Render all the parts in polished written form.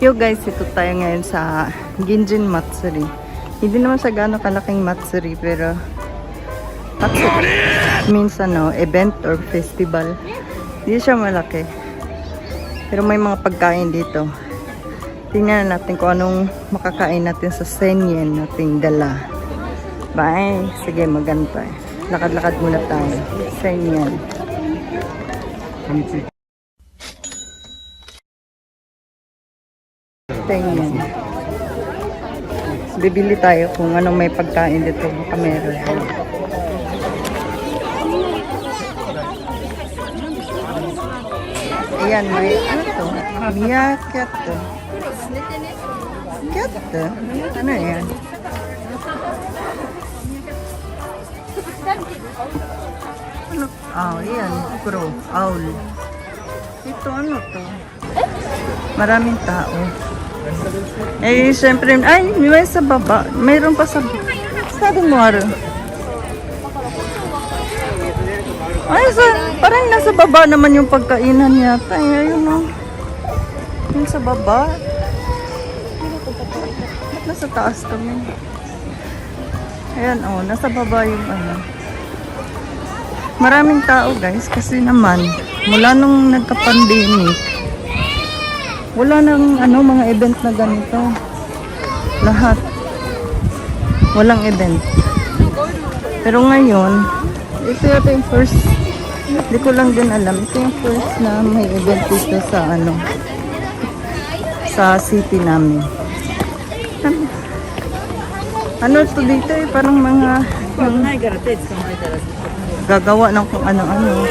Yo guys, ito tayo ngayon sa Ginjin Matsuri. Hindi naman siya gaano kalaking Matsuri, pero Matsuri means event or festival. Hindi siya malaki. Pero may mga pagkain dito. Tingnan natin kung anong makakain natin sa senyen nating dala. Bye! Sige, maganda. Lakad-lakad muna tayo. Senyen. Senyen. Bibili tayo kung anong may pagkain dito. Baka meron. Ayan, may ano to? Miyakat to. Cat to? Ano yan? Ano? Ayan. Crow. Owl. Ito ano to? Maraming tao. Eh, syempre, ay, may sa baba. Mayroon pa sa... Sabi mo, Aro. Ay, parang nasa baba naman yung pagkainan yata. Ay, ayun o. Yung sa baba. Ba't nasa taas kami? Ayan o, nasa baba yung ano. Maraming tao guys, kasi naman, mula nung nagka-pandemic, wala nang mga event na ganito. Lahat. Walang event. Pero ngayon, ito yata yung first, hindi ko lang din alam, ito yung first na may event dito sa sa city namin. Ano to dito eh, parang mga gagawa ng kung ano-ano.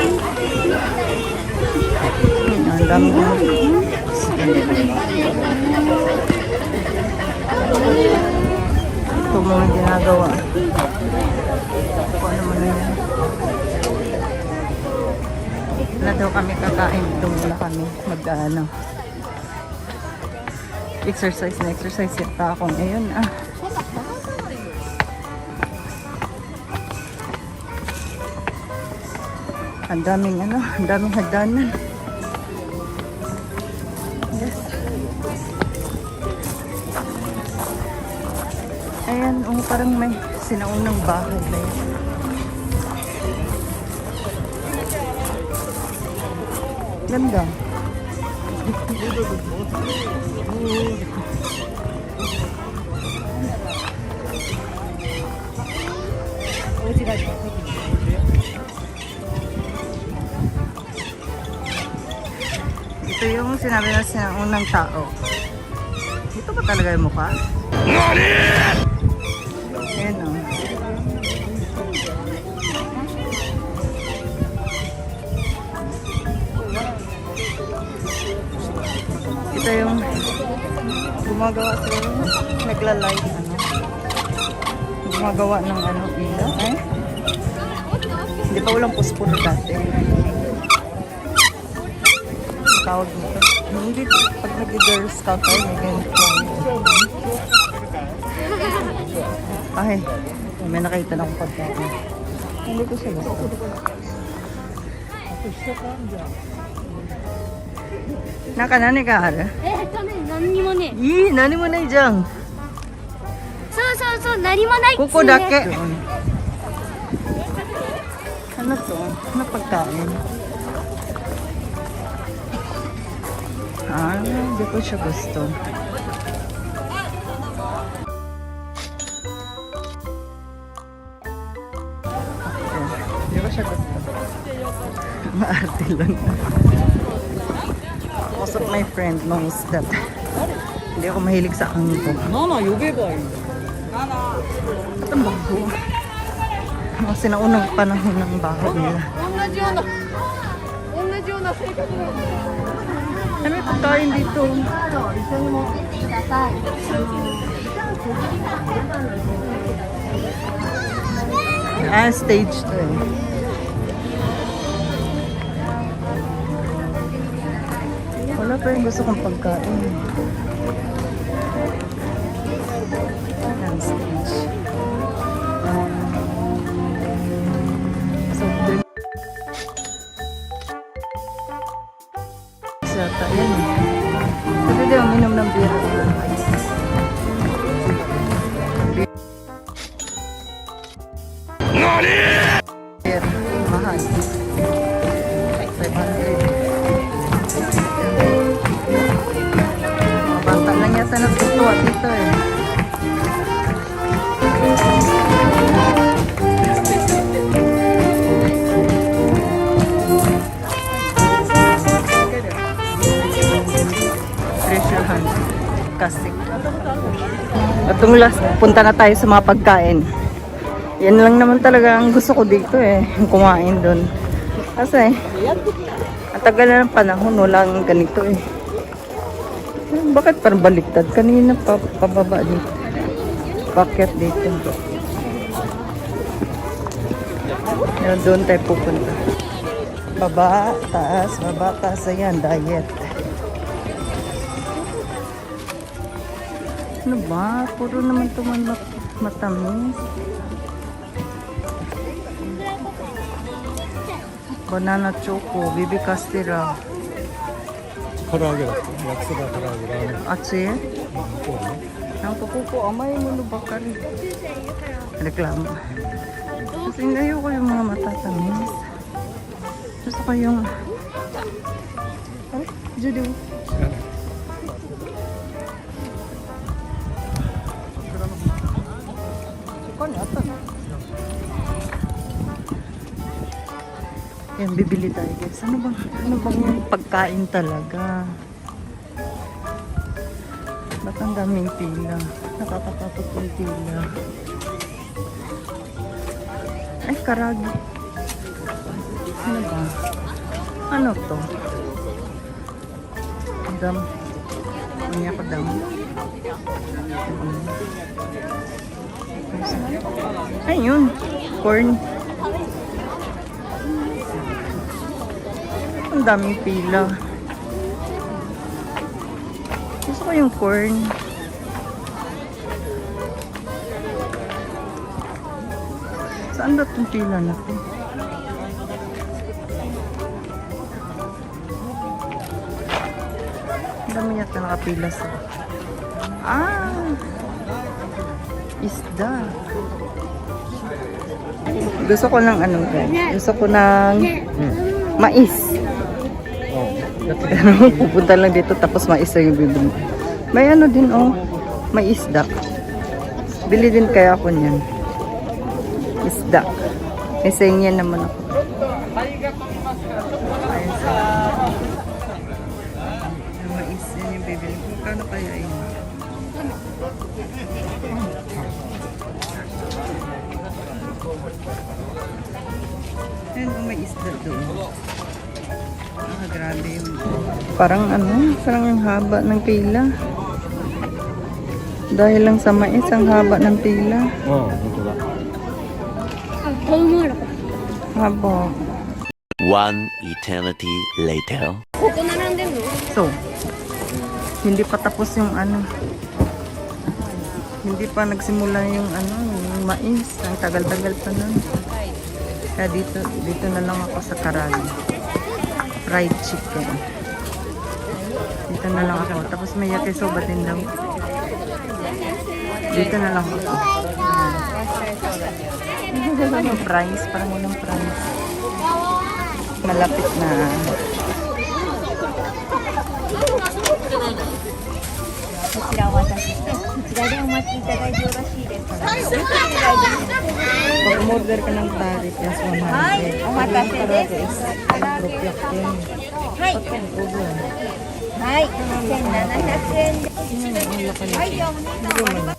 Ang dami ko. Ito mga ginagawa. Ano man yan. Wala daw kami kakain. Ito muna kami exercise na exercise yata ako ngayon. Ang daming hagdanan. Yes. Ayan, parang may sinaunang bahay na yun. Ganda. Ito yung sinabi na sinaunang tao. Ito ba talaga yung mukha? Ayan o. Ito yung gumagawa sa nagla-light gumagawa ng ilaw hindi pa walang puspuro dati tawag dito hindi pag nag-girl scout tayo may ganito ay may nakita na akong pagkain hindi ko siya gusto Nani ka Haru? Nani mo ne. Nani mo nai dyan. So, nani mo nai. Kuko dake. Ano to? Ano pagkain? Hindi ko siya gusto. Hindi ko siya gusto. Maarte lang. Most of my friend knows that hindi ako mahilig sa angko. At ang baho. Mga sinaunang panahon ng baho nila. Ano yung pagkain dito? Stage to eh. Wala pa yung gusto kong pagkain. Ayan, stage. Pero, mahal. 500. Mga bata lang yata nagtutuwa dito eh. Treasure hunt. Kasi. Atong last, punta na tayo sa mga pagkain. Yan lang naman talaga ang gusto ko dito eh. Kumain doon. Kasi, ang tagal na ng panahon, walang ganito eh. Bakit parang baliktad? Kanina pa, pababa dito. Paket dito. Yan, doon tayo pupunta. Baba, taas, baba, taas. Ayan, diet. Ano ba? Puro naman ito matamis. Banana choco, bibi castira. 唐揚げだって焼きそば唐揚げラーメン Atse? そうね Napapupo, amay mo na bakari. Reklamo. Kasi ayoko yung mga matatamis. Gusto ko yung... Ay, Judy. 知らない Saan ata na? Yan, bibili tayo guys. Ano bang pagkain talaga? Ba't ang daming pila? Nakakatakot yung pila. Ay, karagi. Ano ba? Ano to? Dam. Niya ko dam. Ayun. Corn. Ang daming pila. Gusto ko yung corn. Saan ba itong pila na ito? Ang dami yata nakapila sa... Isda. Gusto ko ng ano guys. Gusto ko ng mais. Ano, pupunta lang dito tapos mais yung bibili. May ano din oh. May isda. Bili din kaya ako niyan. Isda. May sengyan naman ako. Ayun sa... Yung mais yan yung bibili. Kano kaya yun? Ayun, may isda doon. Grabe yun. Parang ano, parang ang haba ng pila. Dahil lang sa mais, ang haba ng pila. ああ本当だ トウモロコ Haba. One eternity later. ここ並んでんの So, hindi pa tapos yung ano. Hindi pa nagsimula yung ano, yung mais. Ang tagal-tagal pa nun. Kaya dito na lang ako sa karali. Fried chicken. Dito na lang ako. Tapos may yakisoba din daw. Dito na lang ako. Yung price, parang walang price. Malapit na. Pag umorder ka ng tariff, yes, 100. Umatase is rupiak din. はい Over. はい1700円で Ang laki na はい siya. じゃあお値段 Hindi man.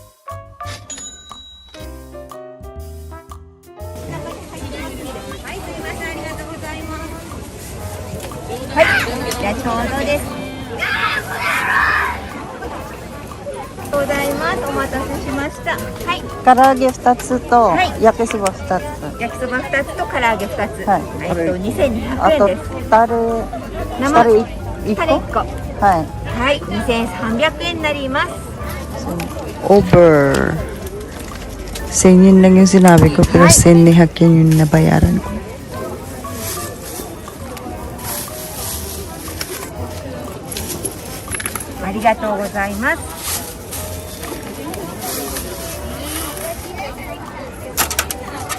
はいすいませんありがとうございますはいじゃあちょうどですございますお待たせしましたはい Karage 2つとはい焼きそば2つ。焼きそば2つと唐揚げ2つはい2200あと円ですタレ1タレ個。 1個はい。はい2300円になります Over. 1000 yen lang yung sinabi ko pero 1200 yen yung nabayaran ko.ありがとうございます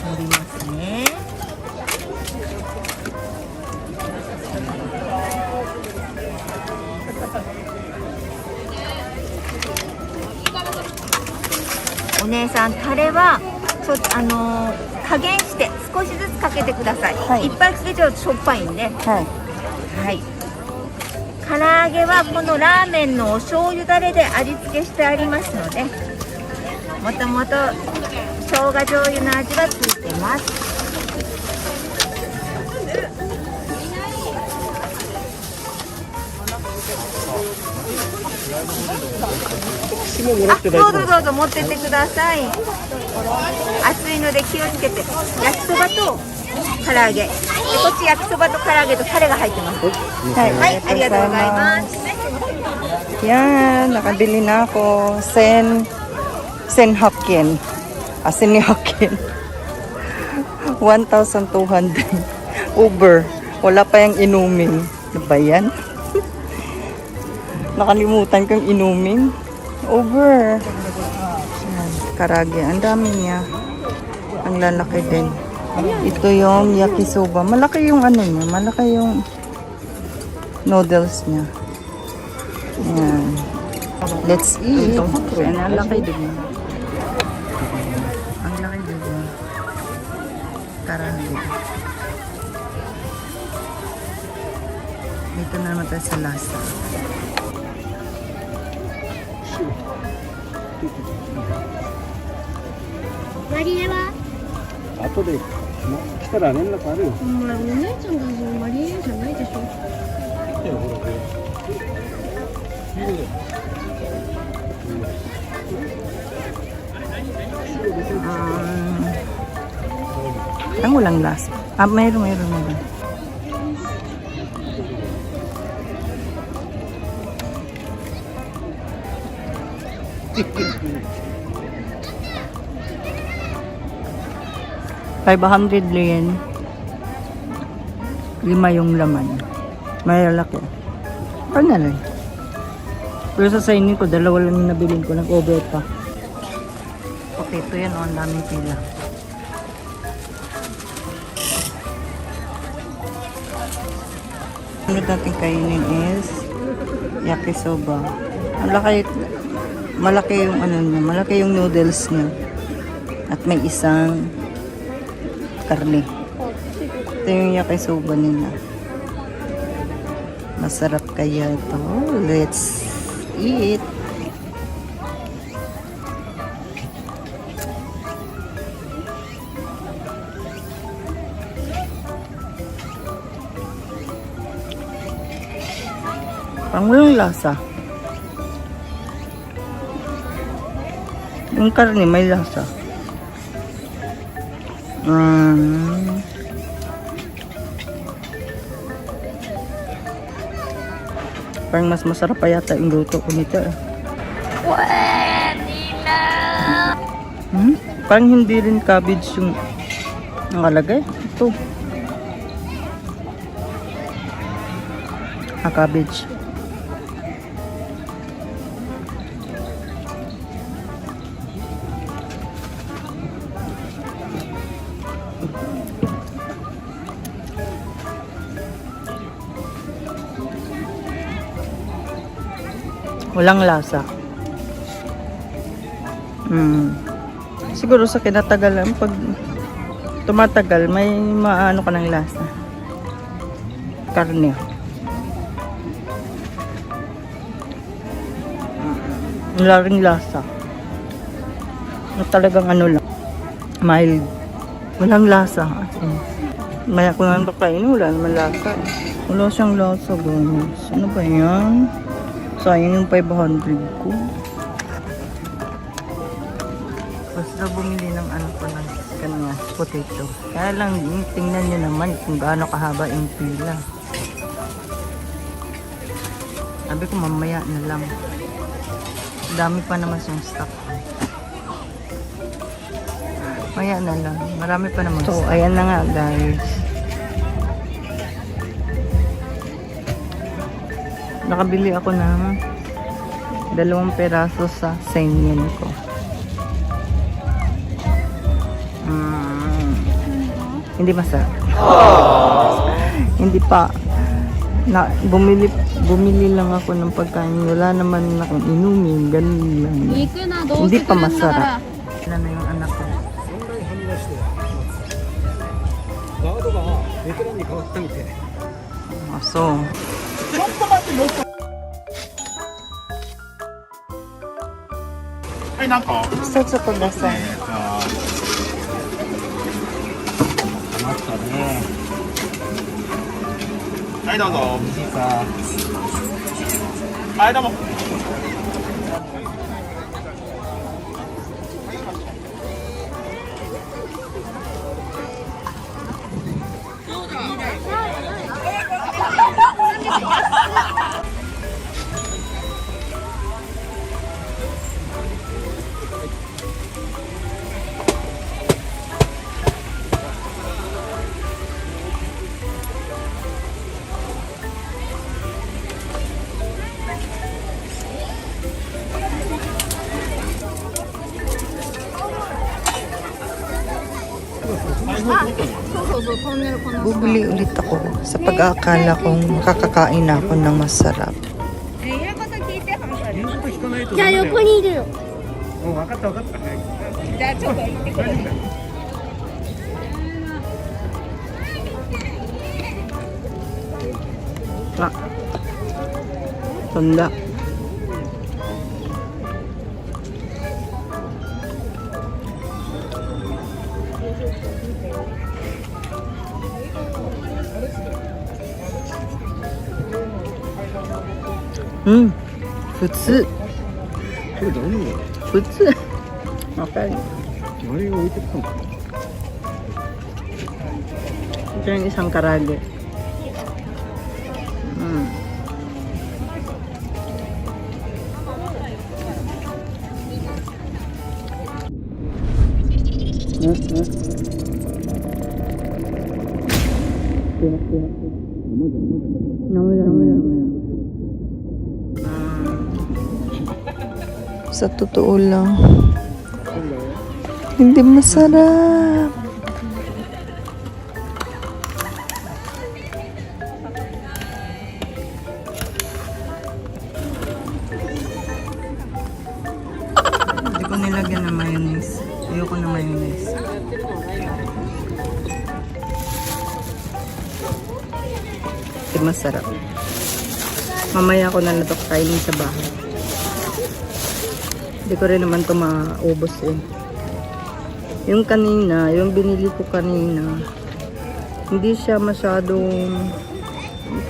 Hindi mas 姉さん、タレは加減して少しずつかけてください、はいいっぱいかけちゃうとしょっぱいんで、はい。はい、唐揚げはこのラーメンのお醤油だれで味付けしてありますので、もともと生姜醤油の味がついてます。霜もらって大どう丈夫。ぞどうぞ持ってってください。熱いので気をつけて。焼きそばと唐揚げで、こっち焼きそばと唐揚げとタレが入ってます。はい、はい、ありがとうございます。Yan, nakabili na ako. Sen Hokkien. Asin ni Hokkien. 1,200. Uber. Wala pa yung inumin. Ano ba yan? Nakalimutan kong inumin. Uber. Yan, karage. Ang dami niya. Ang lalaki din. Ito yung yakisoba. Malaki yung ano niya. Malaki yung noodles niya. Yan. Let's eat. Yan, ang laki din. Ang laki din. Karage. Dito na naman tayo sa lasa.後で来たら連絡あるよ。お姉ちゃんだぞ、マリエじゃないでしょ。いやほらこれ。いいね。Ang walang lasa. Ah, mayroon. ₱500 5 yung laman. Malalaki. Ano na rin. Pero sa signing ko, 2 lang yung nabilin ko. Nag-over pa. Okay, ito yan. Ang daming pila. Ano natin kainin is yakisoba. Malaki yung ano niya, malaki yung noodles niya. At may isang karne. Ito yung yakisoba nila. Masarap kaya ito. Let's eat. Parang walang lasa. Yung karne may lasa. Parang mas masarap pa yata yung luto ko nito. Parang hindi rin cabbage yung nakalagay. Ito. Cabbage. Walang lasa. Siguro sa kinatagalan, pag tumatagal, may maano ka ng lasa. Karne. Wala ring lasa. Talagang ano lang. Mild. Walang lasa. Maya ko naman pakainin, wala naman lasa. Wala siyang lasa, guys. Ano ba yan? Sayang yung 500 ko. Basta bumili ng ano ko ng kanya, potato. Kaya lang, tingnan nyo naman kung gaano kahaba yung pila. Sabi ko mamaya na lang. Dami pa naman yung stock. Maya na lang. Marami pa naman. So, ayan na nga guys. Nakabili ako ng 2 peraso sa Senyen ko. Hindi masarap. Hindi pa. Bumili lang ako ng pagkain. Wala naman akong inumin. Ganun lang. Hindi pa masarap. Sila na yung anak ko. そんなにはみ出してガードがベテランに変わったみたい。 Ah, so, はい、なんか、一つください。困ったね。はい、どうぞ。いいか。はい、どうも。Bubili ulit ako sa pag-aakala kong makakakain ako ng masarap. じゃあ横にいるよ。もう分かった分かった。じゃあちょっと行ってください。Ah, tanda. Futsu. これ何？ Futsu. Okay. 何が置いてったの？ Ito yung isang karage. Sa totoo lang, hindi masarap. Hindi ko nilagyan ng mayonnaise. Ayoko ng mayonnaise. Hindi masarap. Mamaya ko na ito kainin sa bahay. Hindi ko rin naman ito maubos eh. Yung kanina, yung binili ko kanina, hindi siya masyadong,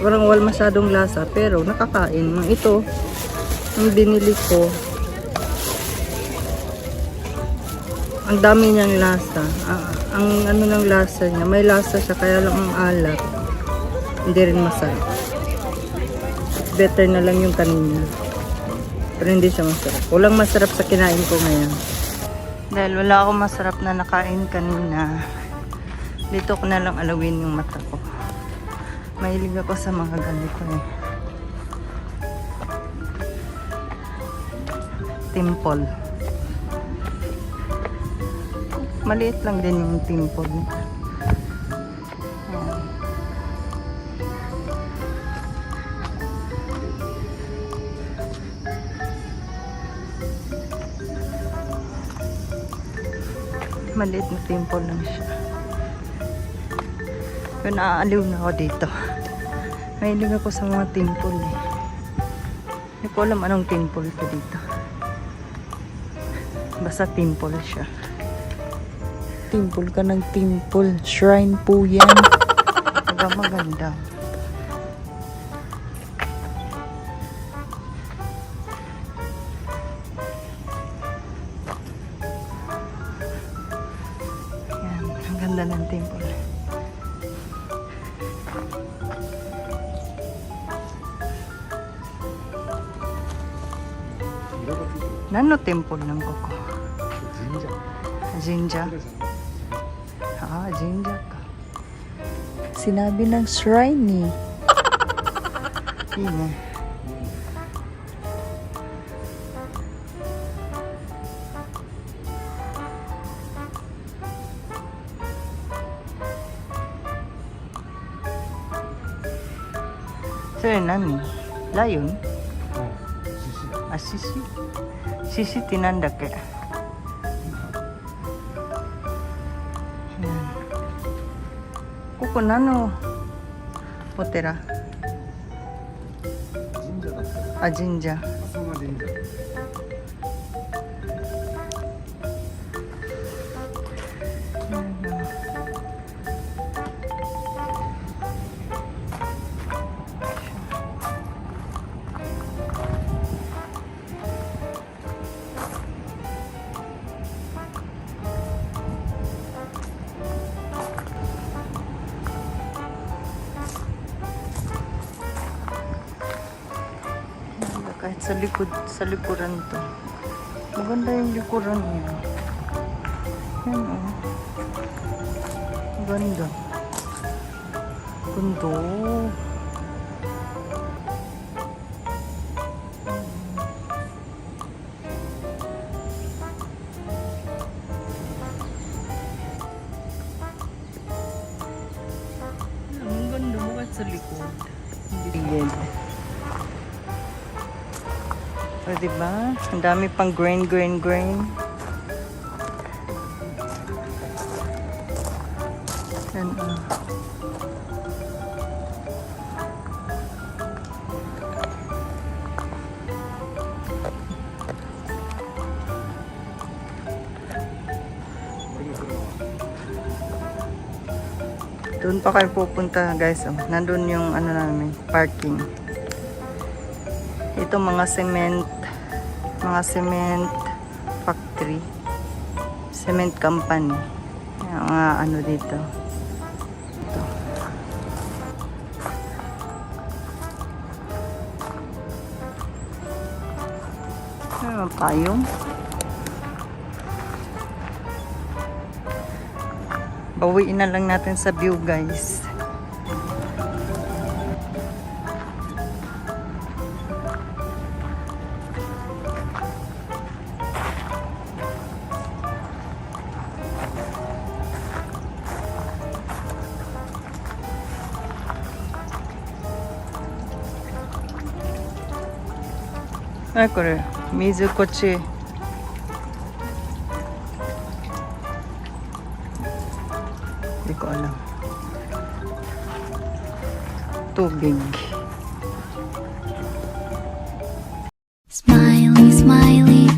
parang wala masyadong lasa, pero nakakain. Ito, yung binili ko, ang dami niyang lasa. Ang ano ng lasa niya, may lasa siya, kaya lang ang alat. Hindi rin masarap. Better na lang yung kanina. Pero hindi siya masarap. Walang masarap sa kinain ko ngayon. Dahil wala akong masarap na nakain kanina, dito ko na lang alawin yung mata ko. Mahilig ako sa mga ganito eh. Timple. Maliit lang din yung timple niya. Maliit na timple lang siya. Pero naaaliw na ako dito. Mahilig ako sa mga timple eh. Hindi ko alam anong timple ko dito. Basta timple siya. Timple ka ng timple. Shrine po yan. Maganda. Yan. Ang ganda ng temple. Nano temple ng koko? Jinja. Ah, jinja ka. Sinabi ng shrine eh. Yun eh. So yun, nani? Lion? Ah, sisi. Sisi tinanda kaya. ここ何のお寺？神社だったあ、神社。笠間神社。Kahit sa likod, sa likuran to. Maganda yung likuran niya. Yan o. Ganda. Ganda. Ang ganda mo kahit sa likod. Hindi. O, diba? Ang dami pang grain. Yan, Doon pa kayo pupunta, guys. Oh. Nandun yung ano namin, parking. Ito mga cement factory, cement company. Yung mga ano dito. Ito. Ano payong? Bawiin na lang natin sa view, guys. Ay, kore. Mizukochi. Hindi ko alam. Tubig. Smiley, smiley,